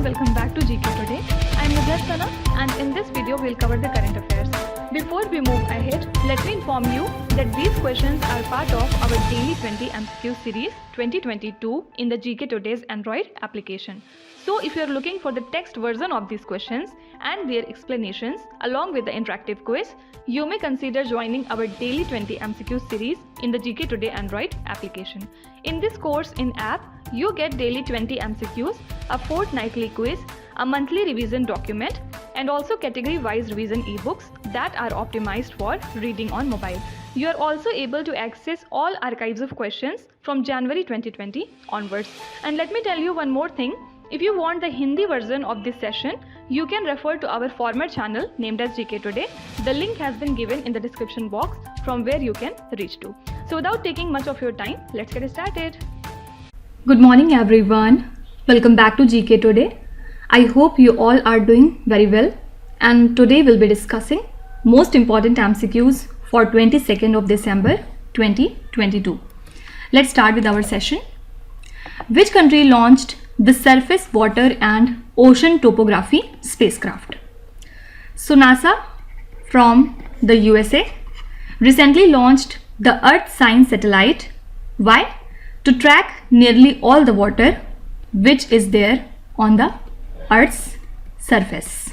and welcome back to GK Today. I am Sana and in this video we'll cover the current affairs. Before we move ahead, let me inform you that these questions are part of our daily 20 MCQ series 2022 in the GK Today's Android application. So if you are looking for the text version of these questions and their explanations along with the interactive quiz, you may consider joining our daily 20 MCQ series in the GK Today Android application. In this course in app, you get daily 20 MCQs, a fortnightly quiz, a monthly revision document, and also category-wise revision e-books that are optimized for reading on mobile. You are also able to access all archives of questions from January 2020 onwards. And let me tell you one more thing. If you want the Hindi version of this session, you can refer to our former channel named as GK Today. The link has been given in the description box from where you can reach to. So without taking much of your time, let's get started. Good morning everyone. Welcome back to GK Today. I hope you all are doing very well, and today we'll be discussing most important MCQs for 22nd of December 2022. Let's start with our session. Which country launched the Surface, Water and Ocean Topography spacecraft? So NASA from the USA recently launched the Earth Science Satellite. Why? To track nearly all the water which is there on the Earth's surface.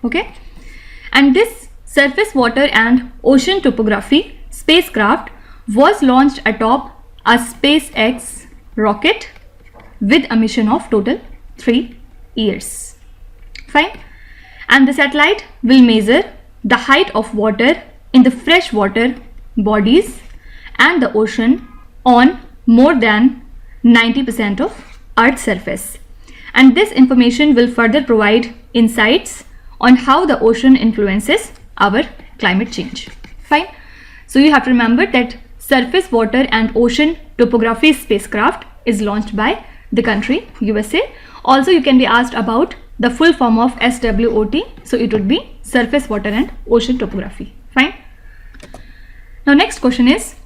Okay, and this Surface, Water and Ocean Topography spacecraft was launched atop a SpaceX rocket with a mission of total 3 years. Fine. And the satellite will measure the height of water in the freshwater bodies and the ocean on more than 90% of Earth's surface. And this information will further provide insights on how the ocean influences our climate change. Fine. So you have to remember that Surface, Water and Ocean Topography spacecraft is launched by the country USA. Also you can be asked about the full form of SWOT. So it would be Surface, Water and Ocean Topography. Fine. Now next question is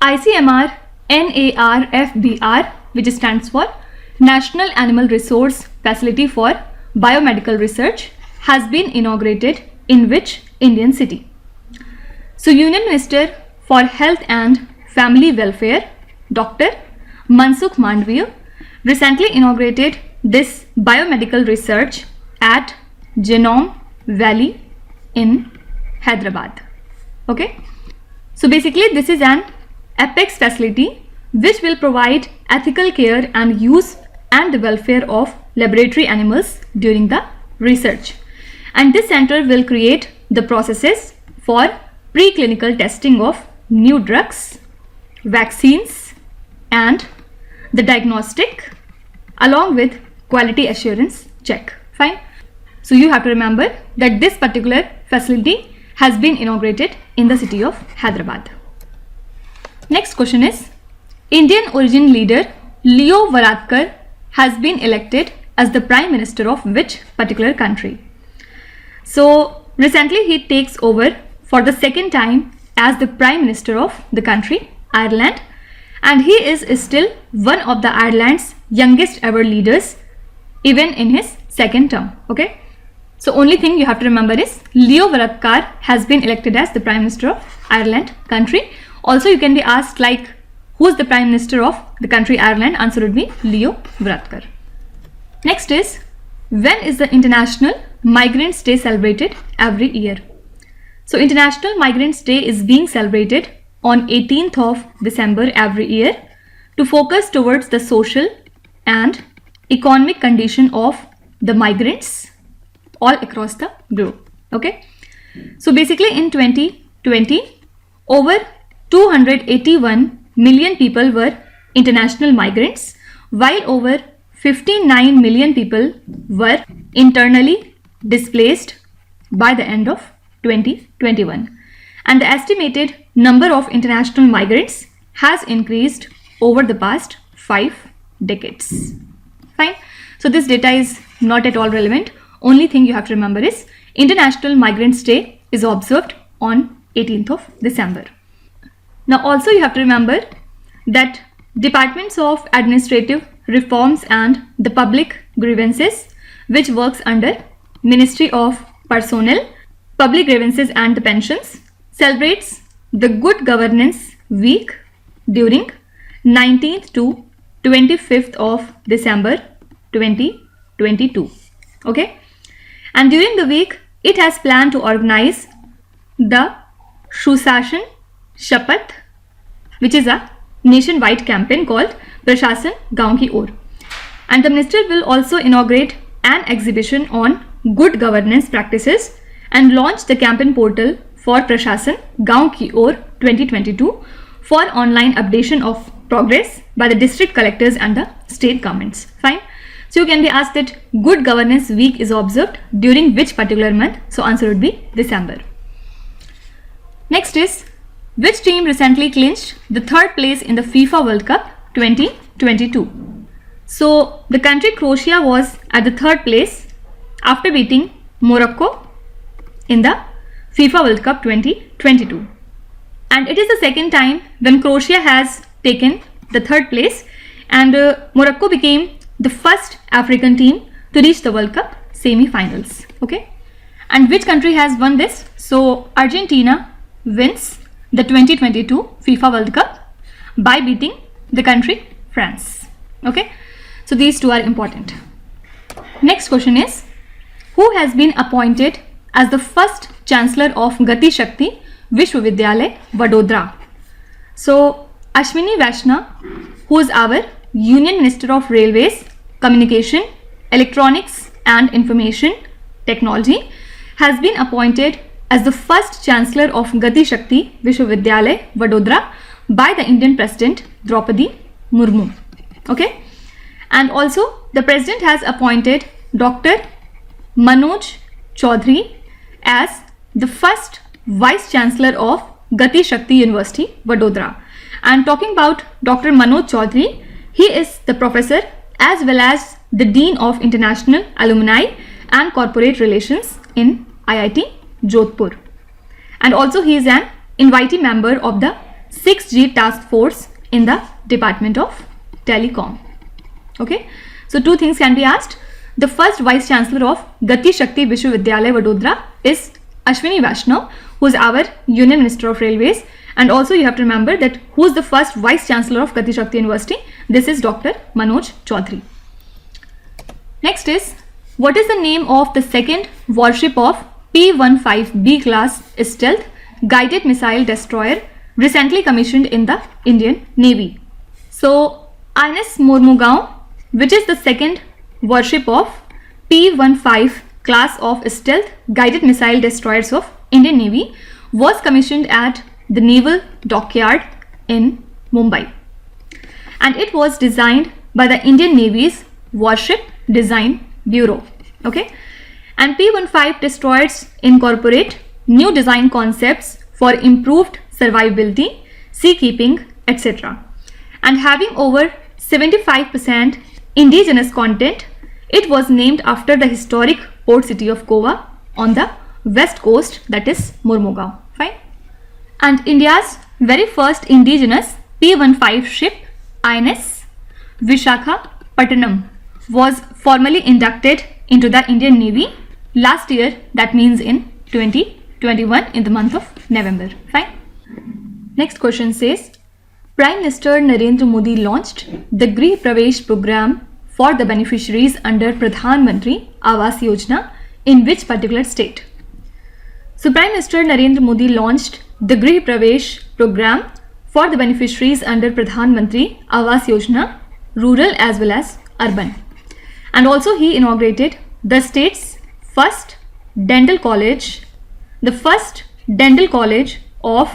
ICMR NARFBR, which stands for National Animal Resource Facility for Biomedical Research, has been inaugurated in which Indian city? So Union Minister for Health and Family Welfare, Dr. Mansukh Mandviya, recently inaugurated this biomedical research at Genome Valley in Hyderabad. Okay, so basically this is an apex facility which will provide ethical care and use and the welfare of laboratory animals during the research. And this center will create the processes for preclinical testing of new drugs, vaccines and the diagnostic along with quality assurance check. Fine. So you have to remember that this particular facility has been inaugurated in the city of Hyderabad. Next question is Indian origin leader Leo Varadkar has been elected as the Prime Minister of which particular country? So recently he takes over for the second time as the Prime Minister of the country Ireland, and he is still one of the Ireland's youngest ever leaders even in his second term. Okay, so only thing you have to remember is Leo Varadkar has been elected as the Prime Minister of Ireland country. Also you can be asked like who is the Prime Minister of the country Ireland? Answer would be Leo Varadkar. Next is when is the International Migrants Day celebrated every year? So International Migrants Day is being celebrated on 18th of December every year to focus towards the social and economic condition of the migrants all across the globe. Okay, so basically in 2020 over 281 million people were international migrants, while over 59 million people were internally displaced by the end of 2021. And the estimated number of international migrants has increased over the past 5 decades. Fine. So this data is not at all relevant. Only thing you have to remember is International Migrants Day is observed on 18th of December. Now also you have to remember that Departments of Administrative Reforms and the Public Grievances which works under Ministry of Personnel, Public Grievances and the Pensions, celebrates the Good Governance Week during 19th to 25th of December 2022. Okay, and during the week it has planned to organize the Sushashan Shapath, which is a nationwide campaign called Prashasan Gaon Ki Or, and the minister will also inaugurate an exhibition on good governance practices and launch the campaign portal for Prashasan Gaon Ki Or 2022 for online updation of progress by the district collectors and the state governments. Fine. So you can be asked that Good Governance Week is observed during which particular month? So answer would be December. Next is, which team recently clinched the third place in the FIFA World Cup 2022? So the country Croatia was at the third place after beating Morocco in the FIFA World Cup 2022. And it is the second time when Croatia has taken the third place, and Morocco became the first African team to reach the World Cup semi-finals. Okay, and which country has won this? So Argentina wins the 2022 FIFA World Cup by beating the country France. Okay, so these two are important. Next question is, who has been appointed as the first Chancellor of Gati Shakti Vishwavidyalaya Vadodara? So Ashwini Vaishnaw, who is our Union Minister of Railways, Communication, Electronics and Information Technology, has been appointed as the first Chancellor of Gati Shakti Vishwavidyalaya Vadodara by the Indian President Draupadi Murmu. Okay, and also the President has appointed Dr. Manoj Chaudhary as the first Vice Chancellor of Gati Shakti University, Vadodara. And talking about Dr. Manoj Chaudhary, he is the professor as well as the Dean of International Alumni and Corporate Relations in IIT Jodhpur. And also he is an invitee member of the 6G Task Force in the Department of Telecom. Okay, so two things can be asked. The first Vice Chancellor of Gati Shakti Vishwavidyalaya Vadodara is Ashwini Vaishnaw, who is our Union Minister of Railways, and also you have to remember that who is the first Vice Chancellor of Gati Shakti University? This is Dr. Manoj Chaudhary. Next is, what is the name of the second warship of P-15B class stealth guided missile destroyer recently commissioned in the Indian Navy? So INS Mormugaon, which is the second warship of P-15 class of stealth guided missile destroyers of Indian Navy, was commissioned at the Naval Dockyard in Mumbai, and it was designed by the Indian Navy's Warship Design Bureau. Okay, and P-15 destroyers incorporate new design concepts for improved survivability, seakeeping, etc. And having over 75% indigenous content, it was named after the historic port city of Goa on the west coast, that is Mormugaon. Fine. And India's very first indigenous P-15 ship, INS Visakhapatnam, was formally inducted into the Indian Navy last year, that means in 2021 in the month of November. Fine. Next question says, Prime Minister Narendra Modi launched the Grih Pravesh program for the beneficiaries under Pradhan Mantri Awas Yojana in which particular state? So Prime Minister Narendra Modi launched the Grih Pravesh program for the beneficiaries under Pradhan Mantri Awas Yojana, rural as well as urban. And also he inaugurated the state's first dental college, the first dental college of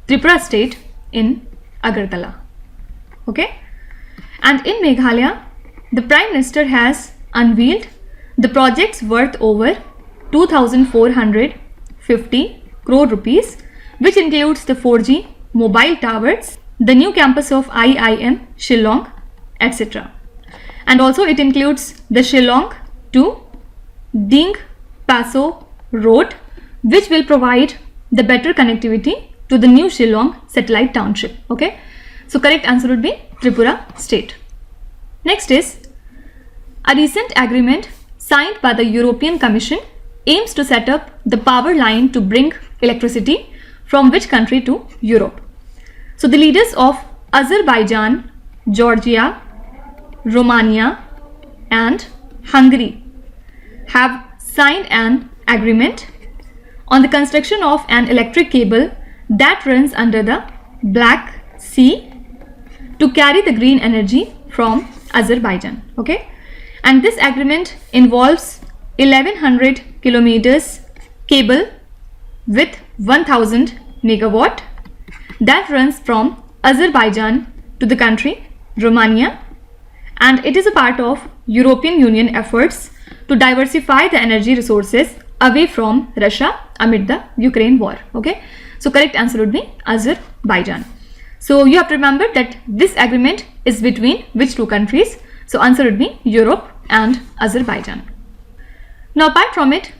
Tripura state in Agartala. Okay, and in Meghalaya, the Prime Minister has unveiled the projects worth over 2,450 crore rupees, which includes the 4G mobile towers, the new campus of IIM Shillong, etc. And also it includes the Shillong to Ding Paso road, which will provide the better connectivity to the new Shillong satellite township. Okay, so correct answer would be Tripura state. Next is, a recent agreement signed by the European Commission aims to set up the power line to bring electricity from which country to Europe? So the leaders of Azerbaijan, Georgia, Romania and Hungary have signed an agreement on the construction of an electric cable that runs under the Black Sea to carry the green energy from Azerbaijan. Okay, and this agreement involves 1100 kilometers cable with 1000 megawatt that runs from Azerbaijan to the country Romania, and it is a part of European Union efforts to diversify the energy resources away from Russia amid the Ukraine war. Okay, so correct answer would be Azerbaijan. So you have to remember that this agreement is between which two countries? So answer would be Europe and Azerbaijan. Now apart from it,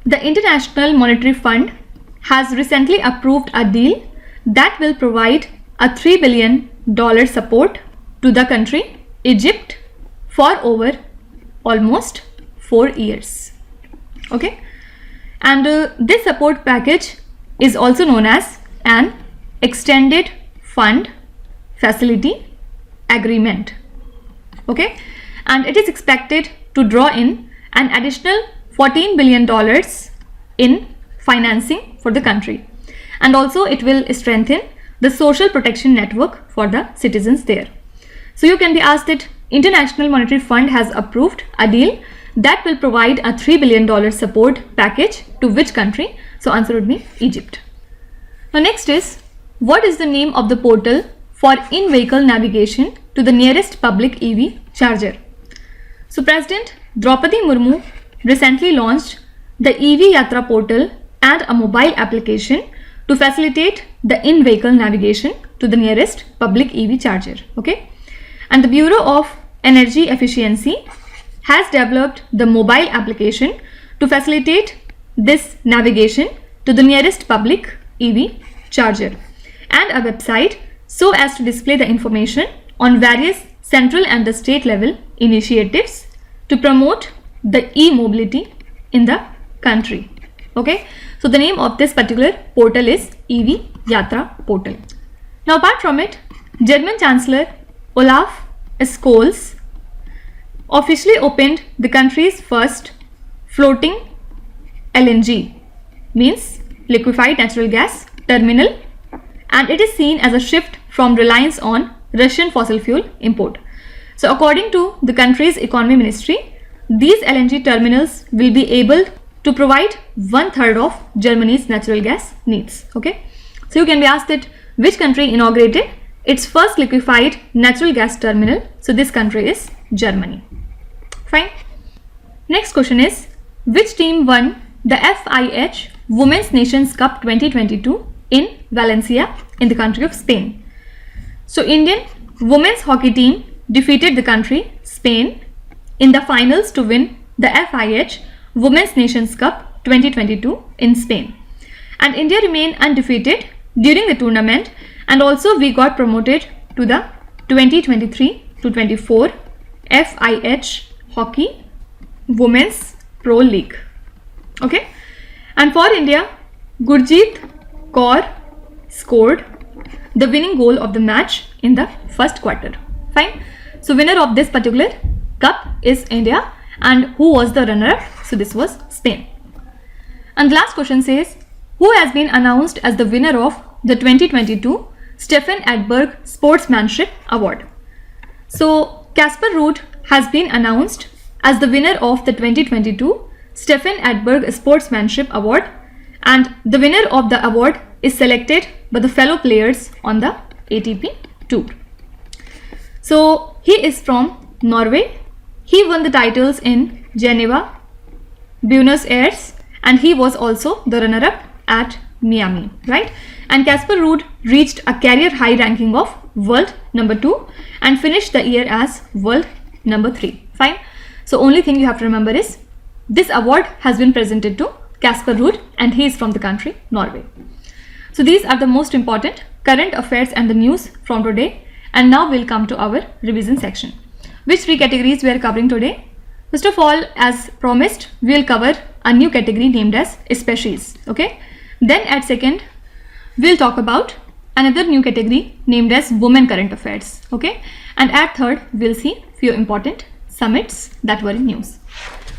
the International Monetary Fund has recently approved a deal that will provide a $3 billion support to the country Egypt for over almost 4 years. Okay, and this support package is also known as an extended fund facility agreement. Okay, and it is expected to draw in an additional $14 billion in financing for the country, and also it will strengthen the social protection network for the citizens there. So you can be asked that International Monetary Fund has approved a deal that will provide a $3 billion support package to which country? So answer would be Egypt. Now next is, what is the name of the portal for in-vehicle navigation to the nearest public EV charger? So President Draupadi Murmu recently launched the EV Yatra portal and a mobile application to facilitate the in-vehicle navigation to the nearest public EV charger. Okay, and the Bureau of Energy Efficiency has developed the mobile application to facilitate this navigation to the nearest public EV charger, and a website so as to display the information on various central and the state level initiatives to promote the e-mobility in the country. Okay, so the name of this particular portal is EV Yatra portal. Now apart from it, German Chancellor Olaf Scholz officially opened the country's first floating LNG, means liquefied natural gas terminal, and it is seen as a shift from reliance on Russian fossil fuel import. So according to the country's economy ministry, these LNG terminals will be able to provide 1/3 of Germany's natural gas needs. Okay, so you can be asked that which country inaugurated its first liquefied natural gas terminal? So this country is Germany. Fine. Next question is, which team won the FIH Women's Nations Cup 2022 in Valencia in the country of Spain? So Indian women's hockey team defeated the country Spain in the finals to win the FIH Women's Nations Cup 2022 in Spain, and India remained undefeated during the tournament, and also we got promoted to the 2023-24 FIH Hockey Women's Pro League. Okay, and for India, Gurjeet Kaur scored the winning goal of the match in the first quarter. Fine. So winner of this particular cup is India, and who was the runner-up? So this was Spain. And the last question says, who has been announced as the winner of the 2022 Stefan Edberg Sportsmanship Award? So Casper Ruud has been announced as the winner of the 2022 Stefan Edberg Sportsmanship Award, and the winner of the award is selected by the fellow players on the ATP Tour. So he is from Norway. He won the titles in Geneva, Buenos Aires, and he was also the runner-up at Miami, right? And Casper Ruud reached a career high ranking of world number 2 and finished the year as world number 3. Fine. So only thing you have to remember is this award has been presented to Casper Ruud, and he is from the country Norway. So these are the most important current affairs and the news from today. And now we'll come to our revision section. Which 3 categories we are covering today? First of all, as promised, we will cover a new category named as species. Okay. Then at second, we'll talk about another new category named as women current affairs. Okay. And at third, we'll see few important summits that were in news.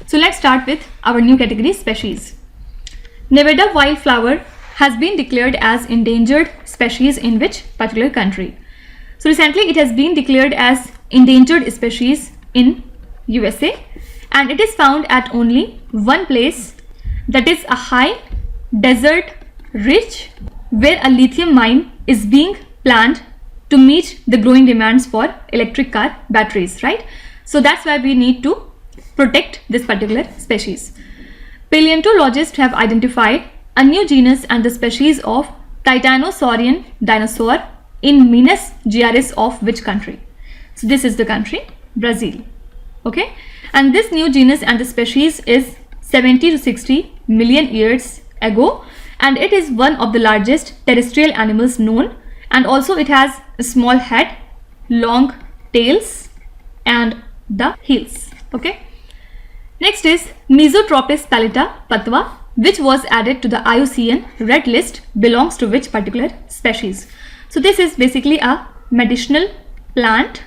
So let's start with our new category, species. Nevada wildflower has been declared as endangered species in which particular country? So recently it has been declared as endangered species in USA, and it is found at only one place, that is a high desert ridge where a lithium mine is being planned to meet the growing demands for electric car batteries, right? So that's why we need to protect this particular species. Paleontologists have identified a new genus and the species of Titanosaurian dinosaur in Minas Gerais of which country? So this is the country Brazil. Okay, and this new genus and the species is 70 to 60 million years ago, and it is one of the largest terrestrial animals known, and also it has a small head, long tails and the heels. Okay. Next is Mesotropis paleta patwa, which was added to the IUCN red list, belongs to which particular species? So this is basically a medicinal plant,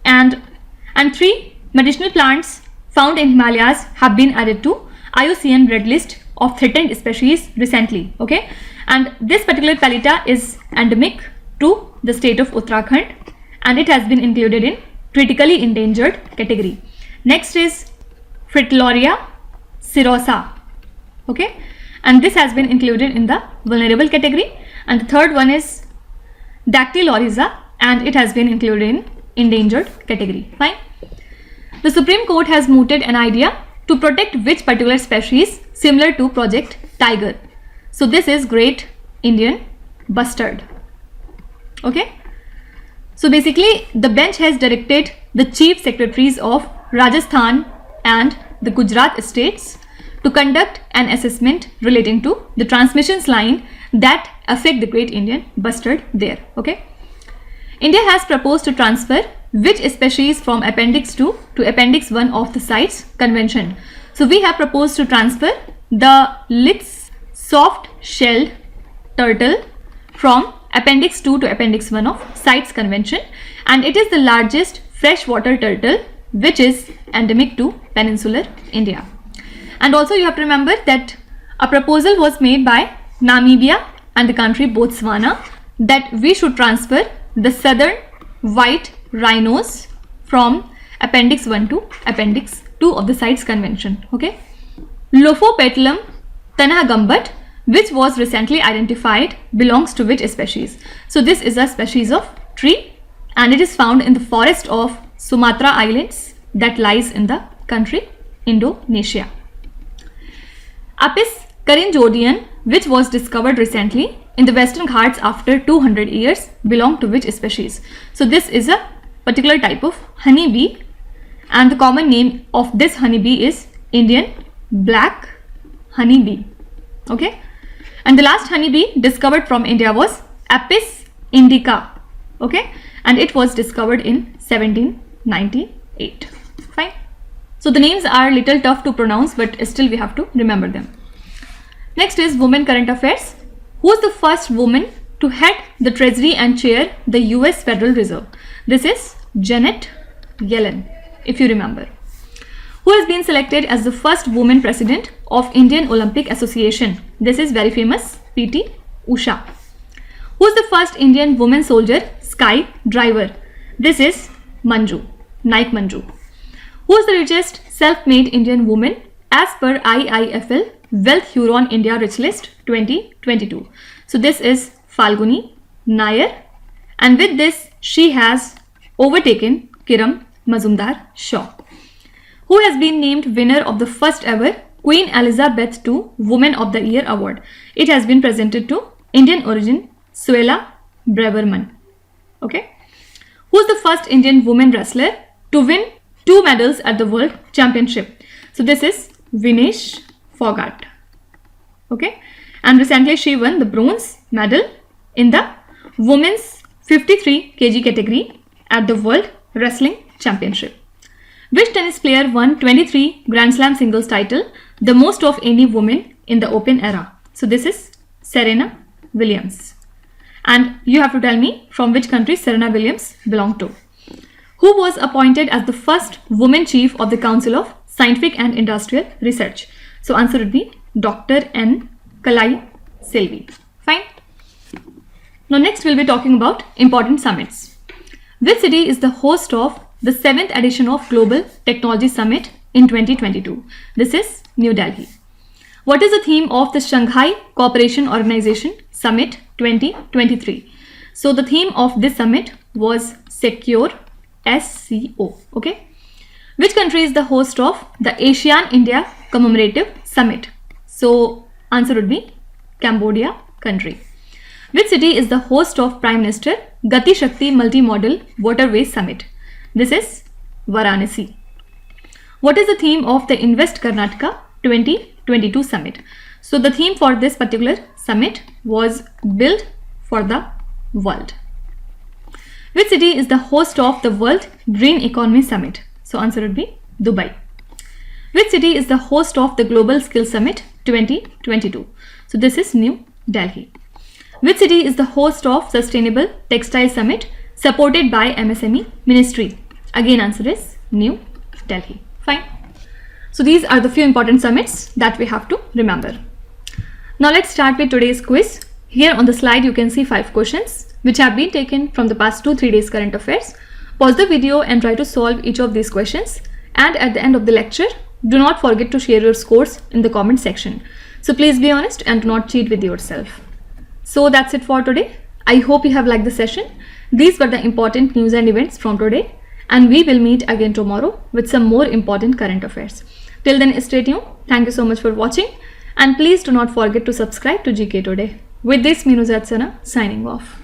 and three medicinal plants found in Himalayas have been added to IUCN red list of threatened species recently. Okay, and this particular paleta is endemic to the state of Uttarakhand, and it has been included in critically endangered category. Next is Fritillaria cirrhosa. Okay, and this has been included in the vulnerable category. And the third one is Dactylorhiza, and it has been included in endangered category. Fine. The Supreme Court has mooted an idea to protect which particular species similar to Project Tiger. So this is Great Indian Bustard. Okay. So basically the bench has directed the chief secretaries of Rajasthan and the Gujarat states to conduct an assessment relating to the transmission line that affect the Great Indian Bustard there. Okay. India has proposed to transfer which species from Appendix 2 to Appendix 1 of the CITES Convention. So we have proposed to transfer the Litz soft-shelled turtle from Appendix 2 to Appendix 1 of CITES Convention, and it is the largest freshwater turtle which is endemic to peninsular India. And also you have to remember that a proposal was made by Namibia and the country Botswana that we should transfer the southern white rhinos from Appendix 1 to Appendix 2 of the CITES Convention. Okay. Lophopetalum tanagumbat, which was recently identified, belongs to which species? So this is a species of tree, and it is found in the forest of Sumatra Islands that lies in the country Indonesia. Apis carinjodian, which was discovered recently in the Western Ghats after 200 years, belong to which species? So this is a particular type of honeybee, and the common name of this honeybee is Indian black honeybee. Okay, and the last honeybee discovered from India was Apis indica. Okay, and it was discovered in 1798. Fine. So the names are little tough to pronounce, but still we have to remember them. Next is women current affairs. Who was the first woman to head the Treasury and chair the US Federal Reserve? This is Janet Yellen, if you remember. Who has been selected as the first woman president of Indian Olympic Association? This is very famous PT Usha. Who is the first Indian woman soldier sky driver? This is Manju, Naik Manju. Who is the richest self-made Indian woman as per IIFL Wealth Huron India Rich List 2022? So this is Falguni Nair, and with this she has overtaken Kiran Mazumdar Shaw. Who has been named winner of the first ever Queen Elizabeth II Woman of the Year award? It has been presented to Indian origin Suella Braverman. Okay. Who is the first Indian woman wrestler to win 2 medals at the World Championship? So this is Vinesh Fogart. Okay, and recently she won the bronze medal in the women's 53 kg category at the World Wrestling Championship. Which tennis player won 23 Grand Slam singles title, the most of any woman in the Open era? So this is Serena Williams. And you have to tell me from which country Serena Williams belonged to. Who was appointed as the first woman chief of the Council of Scientific and Industrial Research? So answer would be Dr. N. Kalai Selvi. Fine. Now next we'll be talking about important summits. Which city is the host of the 7th edition of Global Technology Summit in 2022? This is New Delhi. What is the theme of the Shanghai Cooperation Organization Summit 2023? So the theme of this summit was Secure SCO. Okay. Which country is the host of the ASEAN India Commemorative Summit? So answer would be Cambodia country. Which city is the host of Prime Minister Gati Shakti Multimodal Waterways Summit? This is Varanasi. What is the theme of the Invest Karnataka 2022 Summit? So the theme for this particular summit was Build for the World. Which city is the host of the World Green Economy Summit? So answer would be Dubai. Which city is the host of the Global Skills Summit 2022? So this is New Delhi. Which city is the host of Sustainable Textile Summit supported by MSME Ministry? Again answer is New Delhi. Fine. So these are the few important summits that we have to remember. Now let's start with today's quiz. Here on the slide you can see 5 questions which have been taken from the past 2-3 days current affairs. Pause the video and try to solve each of these questions, and at the end of the lecture do not forget to share your scores in the comment section. So please be honest and do not cheat with yourself. So that's it for today. I hope you have liked the session. These were the important news and events from today, and we will meet again tomorrow with some more important current affairs. Till then, stay tuned. Thank you so much for watching, and please do not forget to subscribe to GK Today. With this, Minu Zatsana signing off.